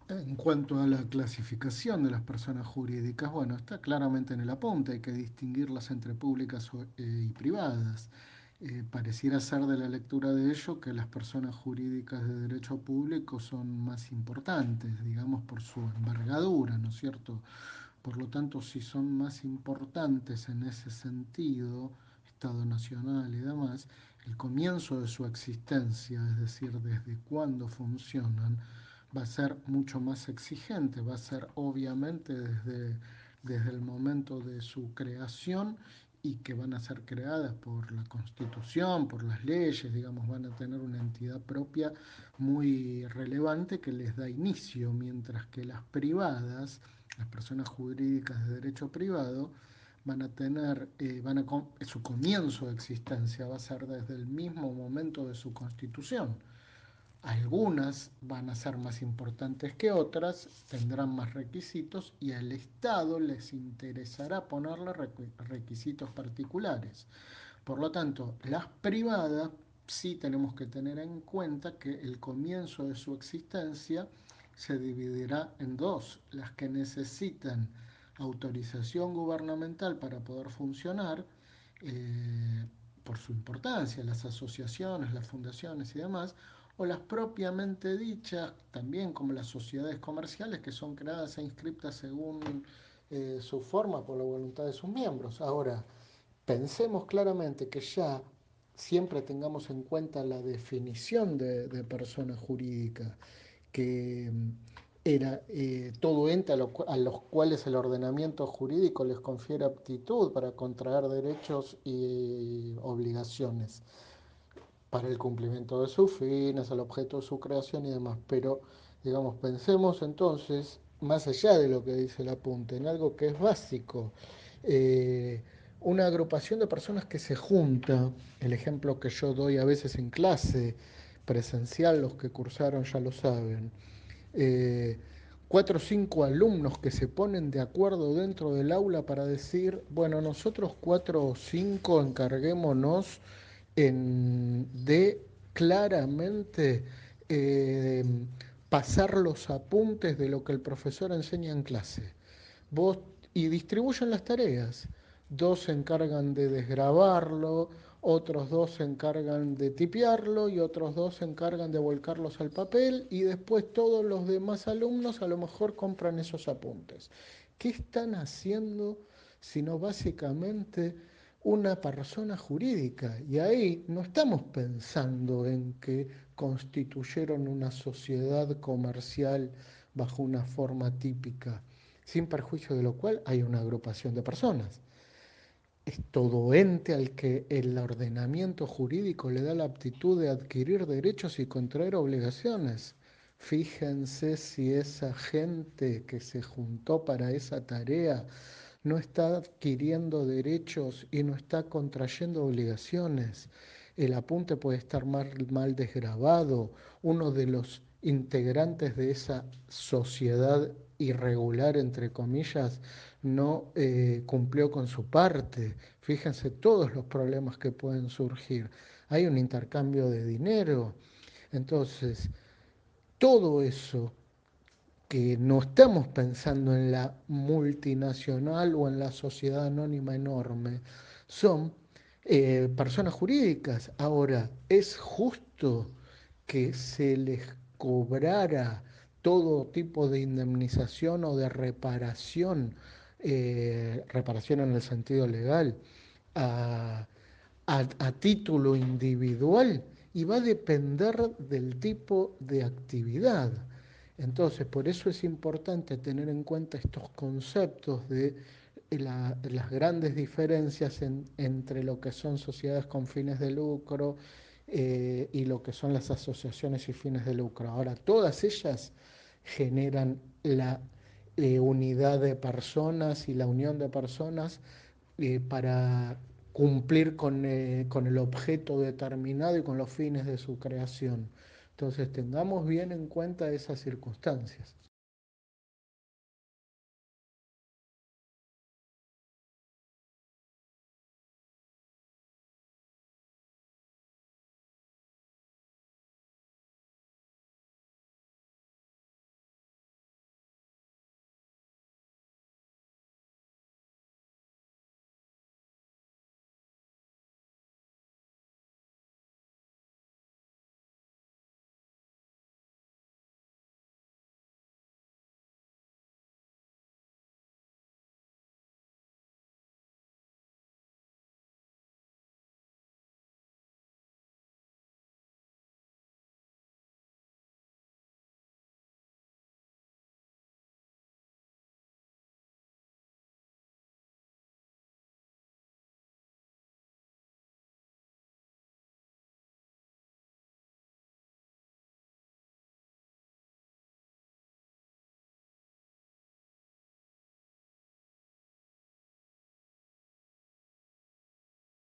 En cuanto a la clasificación de las personas jurídicas, bueno, está claramente en el apunte, hay que distinguirlas entre públicas y privadas. Pareciera ser de la lectura de ello que las personas jurídicas de derecho público son más importantes, digamos, por su envergadura, ¿no es cierto? Por lo tanto, si son más importantes en ese sentido, Estado Nacional y demás, el comienzo de su existencia, es decir, desde cuándo funcionan, va a ser mucho más exigente, va a ser obviamente desde el momento de su creación y que van a ser creadas por la Constitución, por las leyes, digamos, van a tener una entidad propia muy relevante que les da inicio, mientras que las privadas, las personas jurídicas de derecho privado, van a tener, su comienzo de existencia va a ser desde el mismo momento de su constitución. Algunas van a ser más importantes que otras, tendrán más requisitos y al Estado les interesará ponerle requisitos particulares. Por lo tanto, las privadas sí tenemos que tener en cuenta que el comienzo de su existencia se dividirá en dos, las que necesitan autorización gubernamental para poder funcionar, eh, por su importancia, las asociaciones, las fundaciones y demás, o las propiamente dichas, también como las sociedades comerciales, que son creadas e inscritas según su forma por la voluntad de sus miembros. Ahora, pensemos claramente que ya siempre tengamos en cuenta la definición de persona jurídica, que era todo ente a los cuales el ordenamiento jurídico les confiere aptitud para contraer derechos y obligaciones para el cumplimiento de sus fines, el objeto de su creación y demás. Pero, digamos, pensemos entonces, más allá de lo que dice el apunte, en algo que es básico. Eh, una agrupación de personas que se junta, el ejemplo que yo doy a veces en clase presencial, los que cursaron ya lo saben, eh, cuatro o cinco alumnos que se ponen de acuerdo dentro del aula para decir, bueno, nosotros cuatro o cinco encarguémonos de claramente eh, pasar los apuntes de lo que el profesor enseña en clase. Vos, y distribuyen las tareas. Dos se encargan de desgrabarlo, otros dos se encargan de tipearlo y otros dos se encargan de volcarlos al papel y después todos los demás alumnos a lo mejor compran esos apuntes. ¿Qué están haciendo sino básicamente una persona jurídica? Y ahí no estamos pensando en que constituyeron una sociedad comercial bajo una forma típica, sin perjuicio de lo cual hay una agrupación de personas. Es todo ente al que el ordenamiento jurídico le da la aptitud de adquirir derechos y contraer obligaciones. Fíjense si esa gente que se juntó para esa tarea no está adquiriendo derechos y no está contrayendo obligaciones. El apunte puede estar mal desgrabado. Uno de los integrantes de esa sociedad irregular, entre comillas, no cumplió con su parte. Fíjense todos los problemas que pueden surgir. Hay un intercambio de dinero. Entonces, todo eso que no estamos pensando en la multinacional o en la sociedad anónima enorme, son personas jurídicas. Ahora, ¿es justo que se les cobrara todo tipo de indemnización o de reparación, reparación en el sentido legal, a, a título individual? Y va a depender del tipo de actividad. Entonces, por eso es importante tener en cuenta estos conceptos de las grandes diferencias entre lo que son sociedades con fines de lucro y lo que son las asociaciones y fines de lucro. Ahora, todas ellas generan la unidad de personas y la unión de personas para cumplir con el objeto determinado y con los fines de su creación. Entonces tengamos bien en cuenta esas circunstancias.